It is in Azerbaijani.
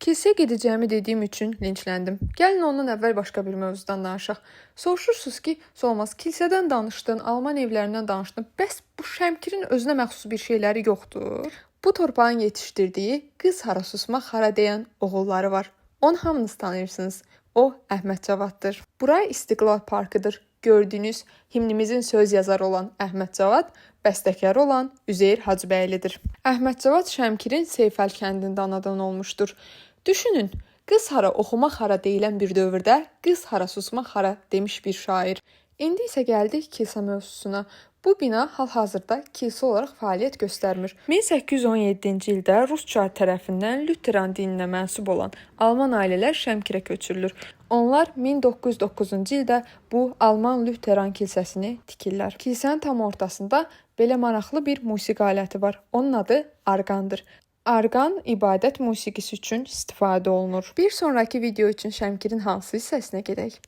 Kilsəyə gedəcəyimi dediyim üçün linçləndim. Gəlin ondan əvvəl başqa bir mövzudan danışaq. Soruşursunuz ki, Solmaz, kilsədən danışdın, Alman evlərindən danışdın. Bəs bu Şəmkirin özünə məxsus bir şeyləri yoxdur? Bu torpağın yetişdirdiyi qız hara susmaq, hara deyən oğulları var. Onu hamınız tanıyırsınız. O Əhməd Cavaddır. Bura İstiqlal Parkıdır. Gördüyünüz himnimizin söz yazarı olan Əhməd Cavad, bəstəkar olan Üzeyir Hacıbəylidir. Əhməd Cavad Şəmkirin Seyfəl kəndində anadan olmuşdur. Düşünün, qız hara oxumaq hara deyilən bir dövrdə qız hara susmaq hara demiş bir şair. İndi isə gəldik kilsə mövzusuna. Bu bina hal-hazırda kilsə olaraq fəaliyyət göstərmir. 1817-ci ildə Rus çar tərəfindən Lüteran dininə mənsub olan Alman ailələr Şəmkirə köçürülür. Onlar 1909-cu ildə bu Alman Lüteran kilsəsini tikirlər. Kilsənin tam ortasında belə maraqlı bir musiqi aləti var. Onun adı arqandır. Arqan ibadət musiqisi üçün istifadə olunur. Bir sonraki video üçün Şəmkirin hansı hissəsinə gedək?